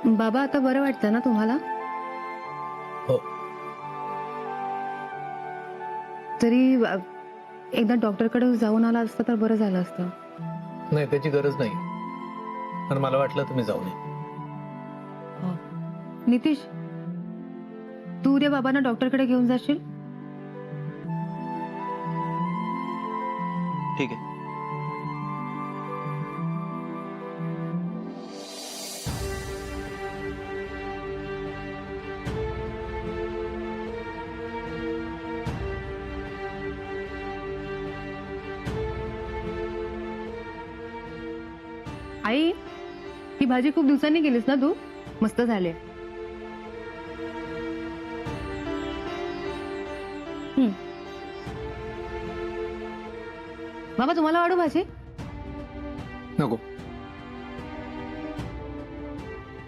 बाबा आता बरं वाटतं ना तुम्हाला? हो. तरी एकदा डॉक्टरकडे जाऊन आला असता तर बरं झालं असतं. नाही, त्याची गरज नाही. पण मला वाटलं तुम्ही जाऊ नये. नितीश, तू उद्या बाबांना डॉक्टरकडे घेऊन जाशील? ठीक आहे. आई, ही भाजी खूप दिवसांनी केलीस ना तू? मस्त झाले. बाबा तुम्हाला वाढू भाजी? नको,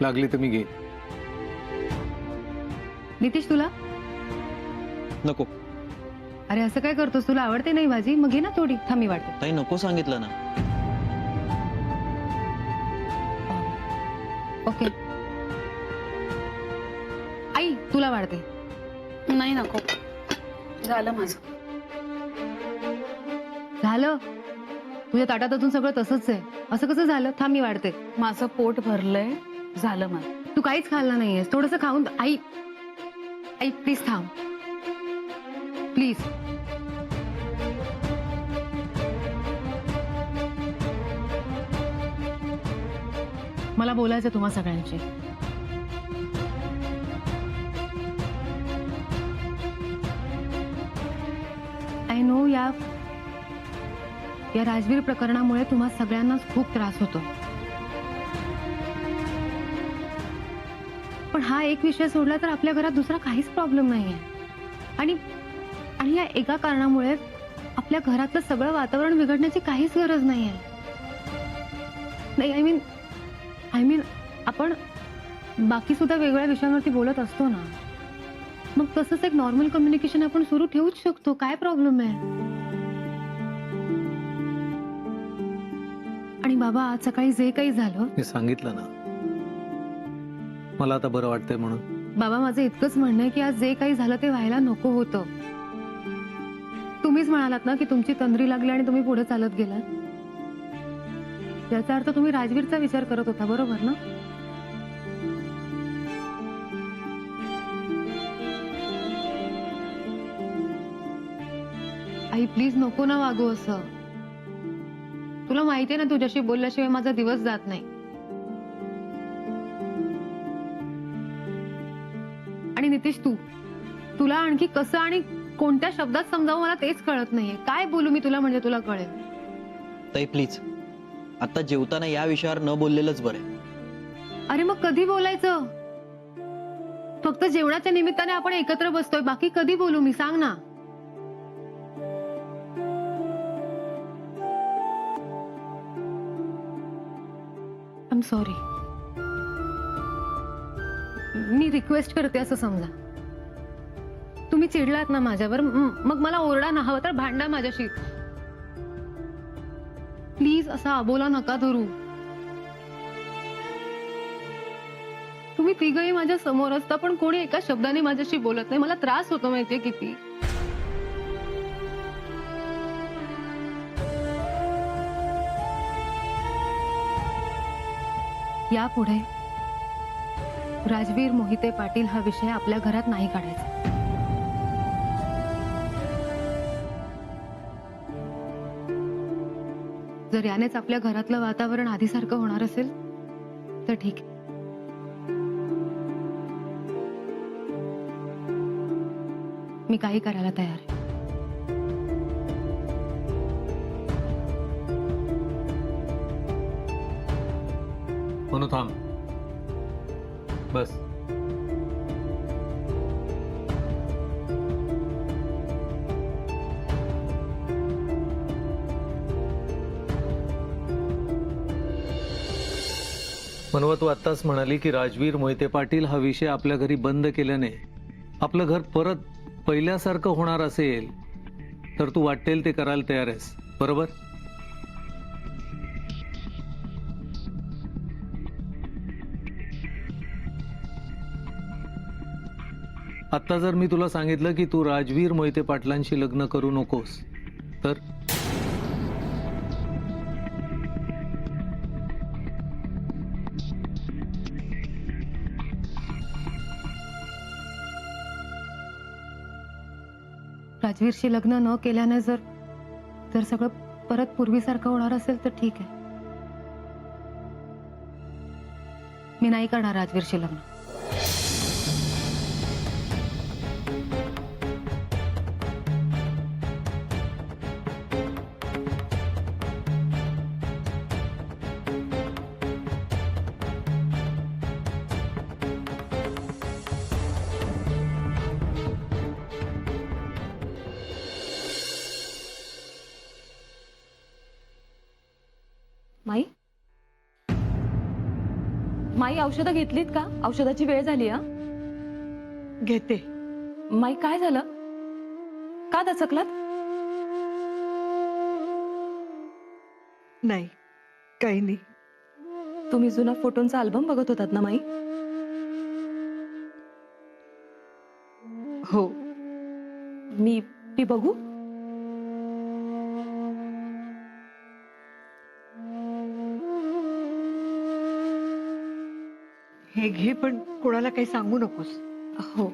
लागली तर मी घेईन. नितीश तुला? नको अरे असं काय करतोस? तुला आवडते नाही भाजी? मग घे ना थोडी. थांबी वाटते. ताई, नको सांगितलं ना. ओके. आई तुला वाढते? नाही नको, झालं माझं. झालं? तुझ्या ताटात अजून सगळं तसंच आहे. असं कसं झालं? थांब मी वाढते. माझं पोट भरलंय, झालं मला. तू काहीच खाल्लं नाहीयेस. थोडंसं खाऊन आई आई प्लीज थांब प्लीज. मला बोलायचं तुम्हा सगळ्यांशी. आय नो या राजवीर प्रकरणामुळे तुम्हा सगळ्यांनाच खूप त्रास होतो. पण हा एक विषय सोडला तर आपल्या घरात दुसरा काहीच प्रॉब्लेम नाहीये. आणि आणि या एका कारणामुळे आपल्या घरातलं सगळं वातावरण बिघडण्याची काहीच गरज नाहीये. नाही आय मीन आपण बाकी सुद्धा वेगळ्या विषयांवरती बोलत असतो ना, मग तसंच एक नॉर्मल कम्युनिकेशन आपण सुरू ठेवूच शकतो. काय प्रॉब्लेम आहे? आणि बाबा आज सकाळी जे काही झालं, मी सांगितलं ना, मला आता बरं वाटतंय म्हणून. बाबा माझं इतकंच म्हणणं आहे की आज जे काही झालं ते व्हायला नको होतं. तुम्हीच म्हणालात ना की तुमची तंद्री लागली आणि तुम्ही पुढे चालत गेलात. याचा अर्थ तुम्ही राजवीरचा विचार करत होता, बरोबर ना? आई प्लीज नको ना वागू असं. तुला माहितीये ना तुझ्याशी बोलल्याशिवाय माझा दिवस जात नाही. आणि नितीश तुला आणखी कसं आणि कोणत्या शब्दात समजावं मला तेच कळत नाहीये. काय बोलू मी तुला म्हणजे तुला कळेल? ताई प्लीज, आता जेवताना या विषयावर न बोललेलंच बरं. अरे मग कधी बोलायचं? फक्त जेवणाच्या निमित्ताने आपण एकत्र बसतोय, बाकी कधी बोलू मी? सांग ना. I am sorry. Me request करते असं समजा. तुम्ही चिडलात ना माझ्यावर, मग मला ओरडा ना, हवं तर भांडा माझ्याशी. प्लीज असा अबोला नका धरू. तुम्ही तिघही माझ्या समोर असता पण कोणी एका शब्दाने माझ्याशी बोलत नाही. मला त्रास होतो माहितीये किती. यापुढे राजवीर मोहिते पाटील हा विषय आपल्या घरात नाही काढायचा. जर यानेच आपल्या घरातलं वातावरण आधीसारखं होणार असेल तर ठीक आहे. मी काही करायला तयार आहे. म्हणून थांब, बस. मनवा, तू आत्ताच म्हणाली की राजवीर मोहिते पाटील हा विषय आपल्या घरी बंद केल्याने आपलं घर परत पहिल्यासारखं होणार असेल तर तू वाटेल ते करायला तयार आहेस, बरोबर? आता जर मी तुला सांगितलं की तू राजवीर मोहिते पाटलांशी लग्न करू नकोस तर राजवीरशी लग्न न केल्याने जर जर सगळं परत पूर्वीसारखं होणार असेल तर ठीक आहे. मी नाही करणार राजवीरशी लग्न. माई माई औषधं घेतलीत का? औषधाची वेळ झाली. घेते. माई काय झालं? का दचकलात? नाही, काही नाही. तुम्ही जुना फोटोंचा अल्बम बघत होतात ना माई? हो. मी बघू? हे घे, पण कोणाला काही सांगू नकोस. हो.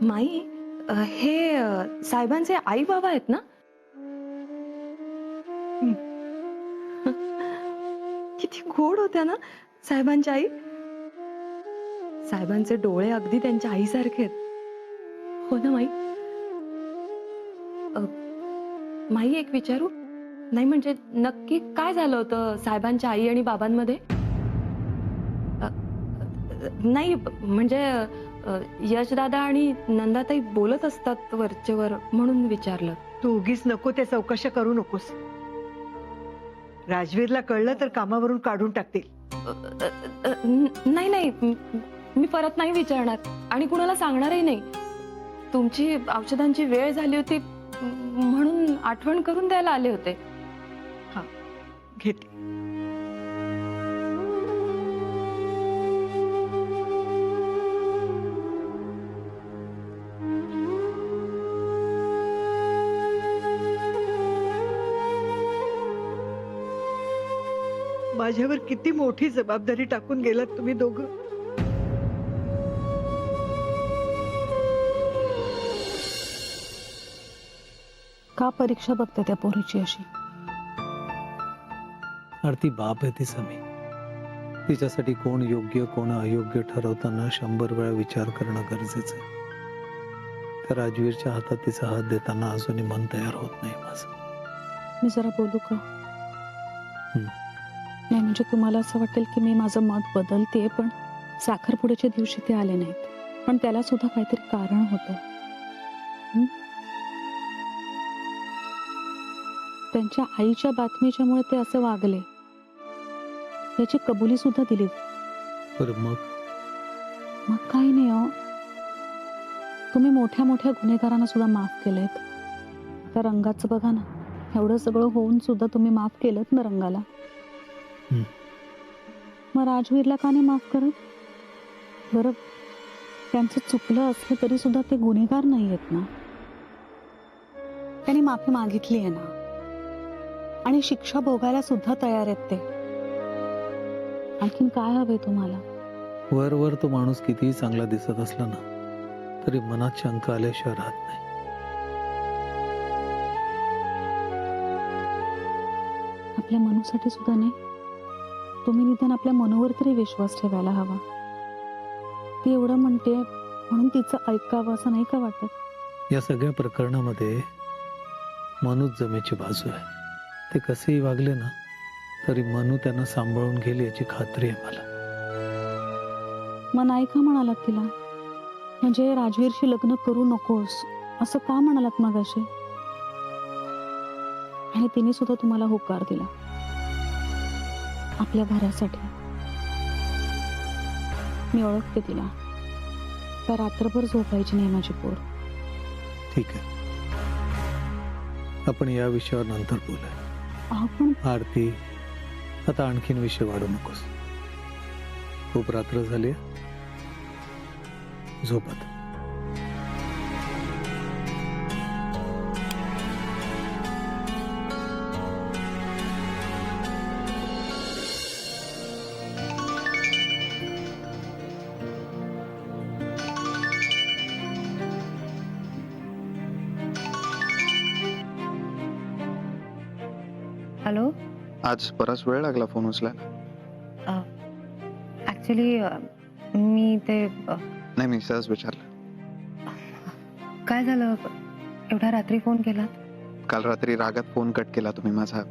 माई हे साहेबांचे आई बाबा आहेत ना? किती गोड होत्या ना साहेबांच्या आई. साहेबांचे डोळे अगदी त्यांच्या आईसारखे आहेत. हो ना माई? माई एक विचारू? नाही म्हणजे नक्की काय झालं होतं साहेबांच्या आई आणि बाबांमध्ये? नाही म्हणजे यशदादा आणि नंदाताई बोलत असतात वरचेवर म्हणून विचारलं. तू उगीच नको त्या चौकशा करू नकोस. राजवीरला कळलं तर कामावरून काढून टाकतील. नाही नाही मी परत नाही विचारणार आणि कुणाला सांगणारही नाही. तुमची औषधांची वेळ झाली होती म्हणून आठवण करून द्यायला आले होते. हा, घेते. माझ्यावर किती मोठी जबाबदारी टाकून गेलात तुम्ही दोघं. का परीक्षा बघते त्या पोरीची अशी? आरती बाप आहे ती समी. तिच्यासाठी कोण योग्य कोण अयोग्य ठरवताना 100 वेळा विचार करणं गरजेचं आहे. त्या राजवीरच्या हातात तिचा हात देताना अजूनही मन तयार होत नाही माझं. मी जरा बोलू का? नाही म्हणजे तुम्हाला असं वाटेल की मी माझं मत बदलते, पण साखरपुड्याच्या दिवशी ते आले नाहीत. पण त्याला सुद्धा काहीतरी कारण होतं. त्यांच्या आईच्या बातमीच्यामुळे ते असे वागले याची कबुली सुद्धा दिली. बरं मग काही नाही हो. तुम्ही मोठ्या मोठ्या गुन्हेगारांना सुद्धा माफ केलेत. त्या रंगाचं बघा ना, एवढं सगळं होऊन सुद्धा तुम्ही माफ केलंत ना रंगाला. मग राजवीरला का नाही माफ करत? बरं त्यांचं चुकलं असलं तरी सुद्धा ते गुन्हेगार नाही आहेत ना. त्यांनी माफी मागितली आहे ना आणि शिक्षा भोगायला सुद्धा तयार आहेत ते. आणखीन काय हवंय तुम्हाला? वर तो माणूस कितीही चांगला दिसत असला ना तरी मनात शंका आल्याशिवाय राहत नाही. आपल्या मनूसाठी सुद्धा नाही. तुम्ही निदान आपल्या मनोवर तरी विश्वास ठेवायला हवा. ती एवढं म्हणते म्हणून तिचं ऐकावं असं नाही का वाटत? या सगळ्या प्रकरणामध्ये मनूच जमेची बाजू आहे. ते कसेही वागले ना तरी मनू त्यांना सांभाळून घेईल याची खात्री आहे मला. मग नाही का म्हणालात तिला? म्हणजे राजवीरशी लग्न करू नकोस असं का म्हणालात मगाशी? आणि तिने सुद्धा तुम्हाला होकार दिला आपल्या घरासाठी. मी ओळखते तिला. त्या रात्रभर झोपायची नाही माझी पोर. ठीक आहे, आपण या विषयावर नंतर बोलूया. आपण आरती, आता आणखीन विषय वाढू नकोस. खूप रात्र झाली, झोपत. हॅलो. आज बराच वेळ लागला फोन उचलायला. ऍक्च्युली मी ते नाही, मी सहज विचारलं. काय झालं, एवढ्या रात्री फोन केला? काल रात्री रागात फोन कट केला तुम्ही माझा.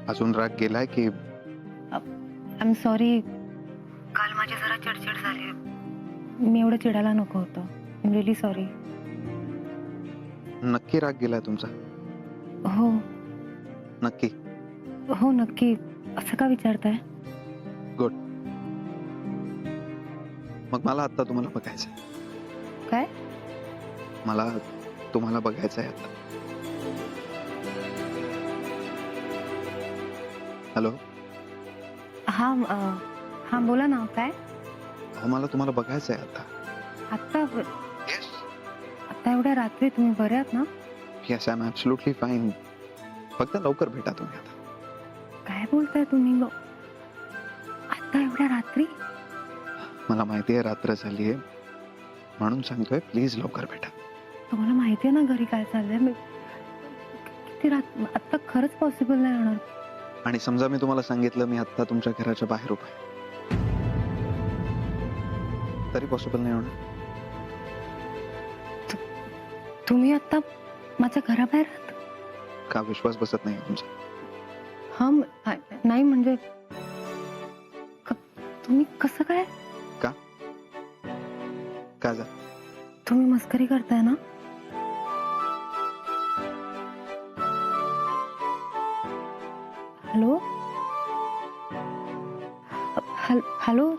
अजून राग गेलाय की? I am sorry. काल माझी जरा चिडचिड झाली. मी एवढं चिडायला नको होतं. I am really sorry. नक्की राग गेलाय तुमचा? हो नक्की? हो नक्की. असं का विचारताय? गुड. मग मला आता तुम्हाला बघायचंय. काय? मला तुम्हाला बघायचंय आता. हॅलो. हा हा बोला ना. काय? अहो, मला तुम्हाला बघायचंय आता. आत्ता येस. आता एवढ्या रात्री तुम्ही बरे आहात ना? Yes, I am absolutely fine. फक्त लवकर भेटा तुम्ही आता. काय बोलताय तुम्ही? आता एवढ्या रात्री? मला माहिती आहे रात्र झालीये, म्हणून सांगतोय प्लीज लवकर भेटा. तुम्हाला माहिती आहे ना घरी काय चाललंय. किती रात आता खरंच पॉसिबल नाही होणार. आणि समजा मी तुम्हाला सांगितलं मी आता तुमच्या घराच्या बाहेर उभा आहे, तरी पॉसिबल नाही होणार? तुम्ही आता माझ्या घराबाहेर आहात? का विश्वास बसत नाही तुमचा? हा नाही म्हणजे तुम्ही कसं काय? का जा? तुम्ही मस्करी करताय ना? हॅलो. हॅलो.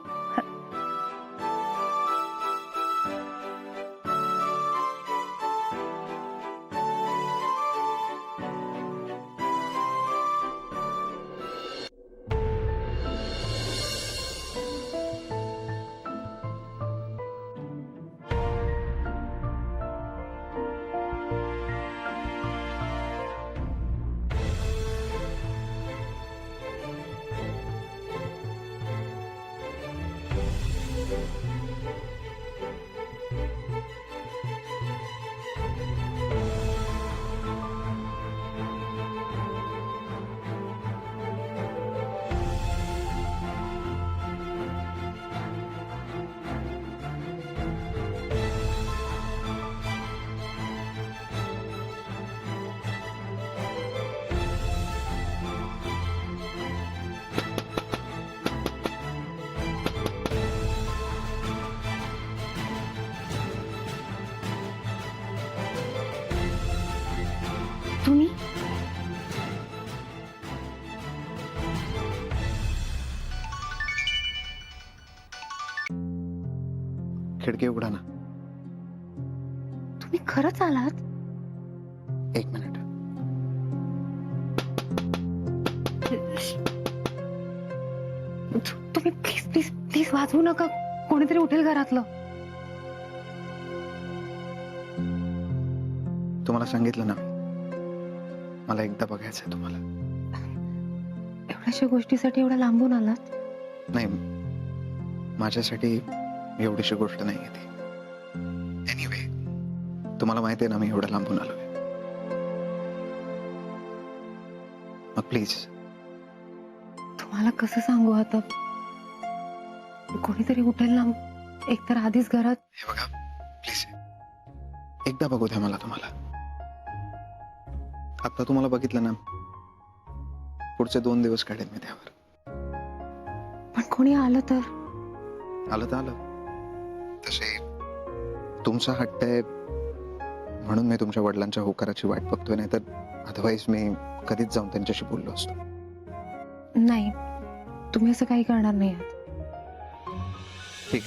तुम्ही खिडकी उघडा ना. तुम्ही खरंच आलात? एक मिनिट. तुम्ही प्लीज प्लीज प्लीज वाजवू नका. कोणीतरी उठेल घरातलं. तुम्हाला सांगितलं ना, मला एकदा बघायचंय तुम्हाला. एवढ्याशा गोष्टीसाठी एवढ्या लांबून आलात? नाही, माझ्यासाठी एवढीशी गोष्ट नाहीये ती. एनिवे, तुम्हाला माहिती आहे ना मी एवढं लांबून आलोय. मग प्लीज. तुम्हाला कसं सांगू आता? कोणीतरी उठेल ना. एकतर आधीच घरात. हे बघा प्लीज, एकदा बघू द्या मला तुम्हाला. आता तुम्हाला बघितलं ना, पुढचे 2 दिवस काढेन मी त्यावर. पण कोणी आलं तर? आलं तर आलं. तसे तुमचा हट्ट आहे म्हणून मी तुमच्या वडिलांच्या होकाराची वाट बघतोय, नाही तर अदरवाईज मी कधीच जाऊन त्यांच्याशी बोललो असतो. नाही, तुम्ही असं काही करणार नाही आहात. ठीक.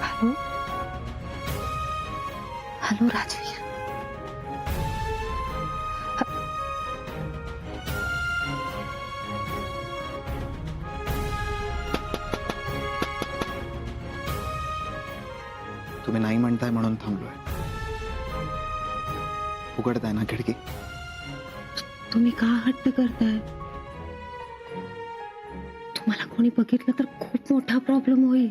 हॅलो. हॅलो राजवीर. तुम्ही नाही म्हणताय म्हणून थांबलोय. उघडताय ना खिडकी? तुम्ही का हट्ट करताय? तुम्हाला कोणी बघितलं तर खूप मोठा प्रॉब्लेम होईल.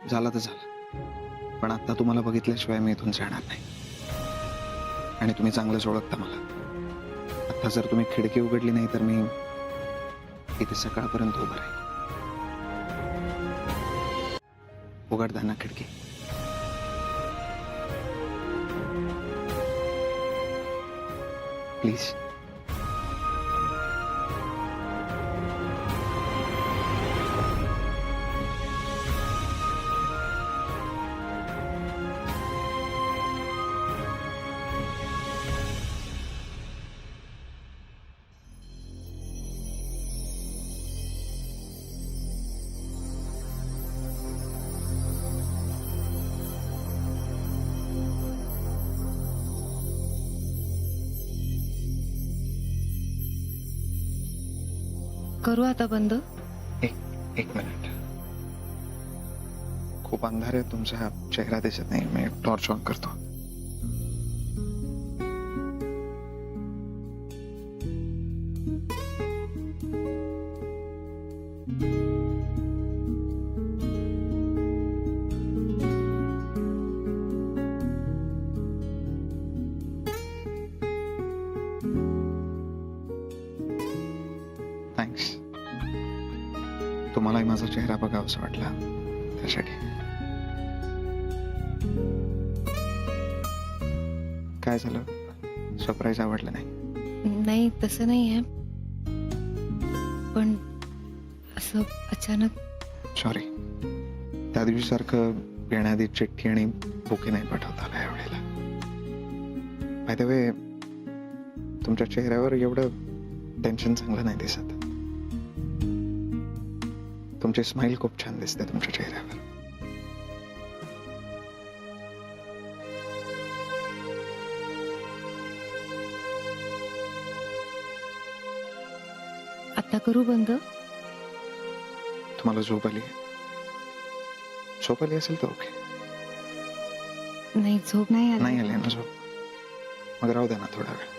झालं तर झालं, पण आता तुम्हाला बघितल्याशिवाय मी इथून जाणार नाही. आणि तुम्ही चांगलंच ओळखता मला. आता जर तुम्ही खिडकी उघडली नाही तर मी इथे सकाळपर्यंत उभं राहील. उघडता ना खिडकी? प्लीज. करू आता बंद? एक मिनिट. खूप अंधार आहे, तुमचा चेहरा दिसत नाही. मी टॉर्च ऑन करतो. थँक्स. तुम्हालाही माझा चेहरा बघावासा वाटला त्यासाठी. काय झालं? सरप्राईज आवडलं नाही? नाही तसं नाही आहे, पण असं अचानक. सॉरी. त्या दिवशी सारखं येण्याआधी चिठ्ठी आणि बुके नाही पाठवता आला यावेळेला. बाय द वे, तुमच्या चेहऱ्यावर एवढं टेन्शन चांगलं नाही दिसत. तुमची स्माइल खूप छान दिसते तुमच्या चेहऱ्यावर. आता करू बंद? तुम्हाला झोप आली? झोप आली असेल तर ओके. नाही, झोप नाही आली. नाही आली ना झोप? मग राहू द्या ना थोडा वेळ.